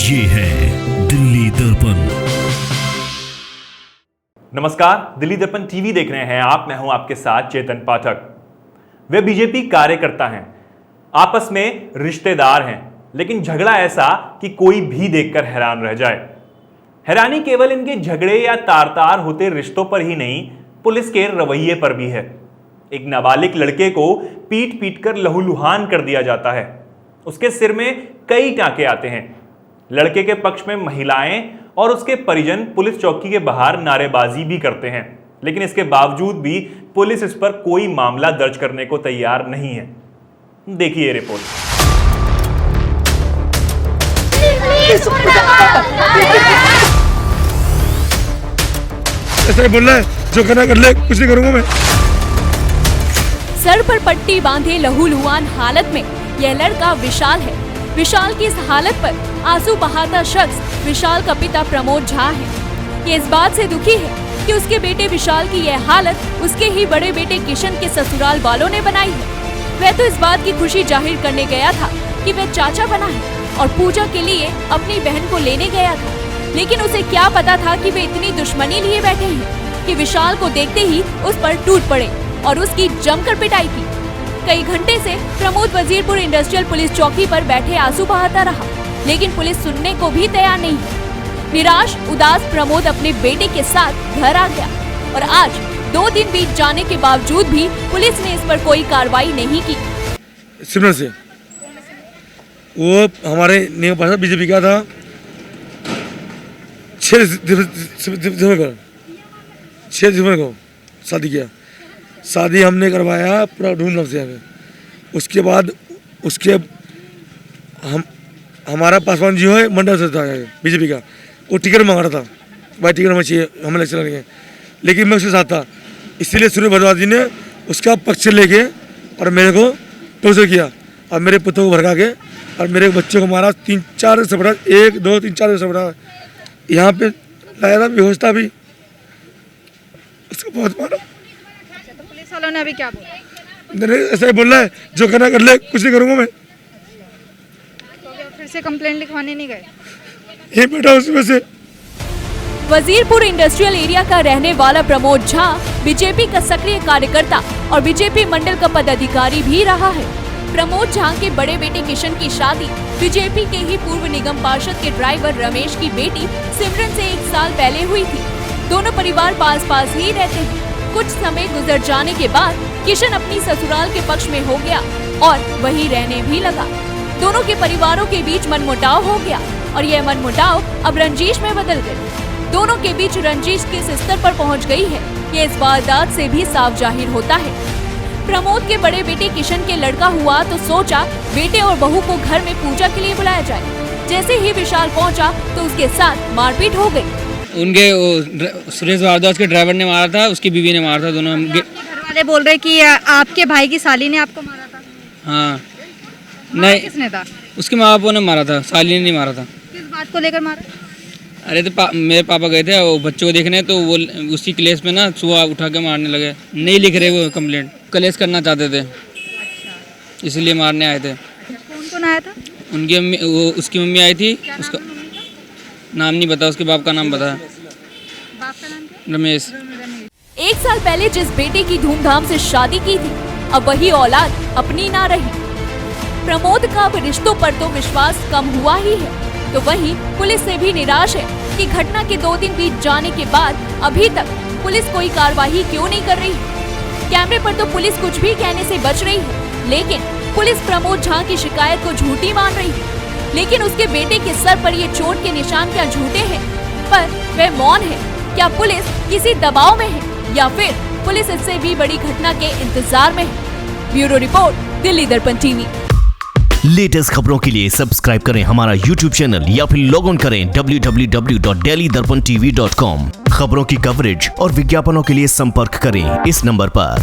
ये है दिल्ली दर्पण। नमस्कार, दिल्ली दर्पण टीवी देख रहे हैं आप। मैं हूं आपके साथ चेतन पाठक। वे बीजेपी कार्यकर्ता हैं, आपस में रिश्तेदार हैं, लेकिन झगड़ा ऐसा कि कोई भी देखकर हैरान रह जाए। हैरानी केवल इनके झगड़े या तार होते रिश्तों पर ही नहीं, पुलिस के रवैये पर भी है। एक नाबालिग लड़के को पीट पीट कर लहूलुहान कर दिया जाता है। उसके सिर में कई टांके आते हैं। लड़के के पक्ष में महिलाएं और उसके परिजन पुलिस चौकी के बाहर नारेबाजी भी करते हैं, लेकिन इसके बावजूद भी पुलिस इस पर कोई मामला दर्ज करने को तैयार नहीं है। देखिए रिपोर्ट। ऐसा ही बोल रहा है, जो करना कर ले, कुछ नहीं करूंगा मैं। सर पर पट्टी बांधे लहूलुहान हालत में यह लड़का विशाल है। विशाल की इस हालत पर आंसू बहाता शख्स विशाल का पिता प्रमोद झा है। ये इस बात से दुखी है कि उसके बेटे विशाल की यह हालत उसके ही बड़े बेटे किशन के ससुराल वालों ने बनाई है। वह तो इस बात की खुशी जाहिर करने गया था कि वह चाचा बना है और पूजा के लिए अपनी बहन को लेने गया था, लेकिन उसे क्या पता था कि वे इतनी दुश्मनी लिए बैठे हैं कि विशाल को देखते ही उस पर टूट पड़े और उसकी जमकर पिटाई की। कई घंटे से प्रमोद वजीरपुर इंडस्ट्रियल पुलिस चौकी पर बैठे आंसू बहाता रहा, लेकिन पुलिस सुनने को भी तैयार नहीं। निराश उदास प्रमोद अपने बेटे के साथ घर आ गया और आज 2 दिन बीत जाने के बावजूद भी पुलिस ने इस पर कोई कार्रवाई नहीं की। सिमरन से वो हमारे निगम पार्षद बीजेपी का था। 6 दिसंबर को शादी किया। शादी हमने करवाया पूरा धूमधाम से में। उसके बाद उसके हमारा पासवान जी है मंडल से था बीजेपी का, वो टिकट मांग रहा था, भाई टिकट हमें चाहिए, हमें इलेक्शन लड़ेंगे। लेकिन मैं उसके साथ था, इसीलिए सूर्य भरद्वाज जी ने उसका पक्ष लेके और मेरे को टॉर्चर किया और मेरे पुत्र को भड़का के और मेरे बच्चों को मारा। 3-4 सपड़ा, 1, 2, 3, 4 सपड़ा यहाँ पे लाया था, बेहोश भी, उसको बहुत मारा। तो पुलिस वालों ने अभी क्या बोला? ऐसा ही बोल रहा है, जो करना कर ले, कुछ नहीं करूंगा मैं। तो क्या फिर से कंप्लेंट लिखवाने नहीं गए? ये बेटा उसमें से। वजीरपुर इंडस्ट्रियल एरिया का रहने वाला प्रमोद झा बीजेपी का सक्रिय कार्यकर्ता और बीजेपी मंडल का पदाधिकारी भी रहा है। प्रमोद झा के बड़े बेटे किशन की शादी बीजेपी के ही पूर्व निगम पार्षद के ड्राइवर रमेश की बेटी सिमरन से 1 साल पहले हुई थी। दोनों परिवार पास पास ही रहते हैं। कुछ समय गुजर जाने के बाद किशन अपनी ससुराल के पक्ष में हो गया और वहीं रहने भी लगा। दोनों के परिवारों के बीच मनमुटाव हो गया और यह मनमुटाव अब रंजिश में बदल गई। दोनों के बीच रंजिश किस स्तर पर पहुंच गई है, ये इस वारदात से भी साफ जाहिर होता है। प्रमोद के बड़े बेटे किशन के लड़का हुआ तो सोचा बेटे और बहू को घर में पूजा के लिए बुलाया जाए। जैसे ही विशाल पहुंचा तो उसके साथ मारपीट हो गई। उनके सुरेश भारद्वाज के ड्राइवर ने मारा था, उसकी बीवी ने मारा था। दोनों घर वाले बोल रहे कि आपके भाई की साली ने आपको मारा था। हाँ, नहीं, किसने था? उसके माँ बापों ने मारा था, साली ने नहीं मारा था। किस बात को लेकर मारा? अरे तो मेरे पापा गए थे वो बच्चों को देखने, तो वो उसी क्लेश में ना सुबह उठा के मारने लगे। नहीं लिख रहे वो कंप्लेंट, क्लेश करना चाहते थे, इसलिए मारने आए थे। कौन कौन आया था? उनकी मम्मी, वो उसकी मम्मी आई थी। उसका नाम नहीं पता, उसके बाप का नाम पता है। बाप का नाम क्या? रमेश। 1 साल पहले जिस बेटे की धूमधाम से शादी की थी, अब वही औलाद अपनी ना रही। प्रमोद का अब रिश्तों पर तो विश्वास कम हुआ ही है, तो वहीं पुलिस से भी निराश है कि घटना के 2 दिन बीत जाने के बाद अभी तक पुलिस कोई कार्रवाई क्यों नहीं कर रही। कैमरे पर तो पुलिस कुछ भी कहने से बच रही है, लेकिन पुलिस प्रमोद झा की शिकायत को झूठी मान रही है। लेकिन उसके बेटे के सर पर ये चोट के निशान क्या झूठे हैं? पर वह मौन है। क्या पुलिस किसी दबाव में है या फिर पुलिस इससे भी बड़ी घटना के इंतजार में है? ब्यूरो रिपोर्ट, दिल्ली दर्पण टीवी। लेटेस्ट खबरों के लिए सब्सक्राइब करें हमारा YouTube चैनल या फिर लॉग ऑन करें www.delhidarpantv.com। खबरों की कवरेज और विज्ञापनों के लिए संपर्क करें इस नंबर पर।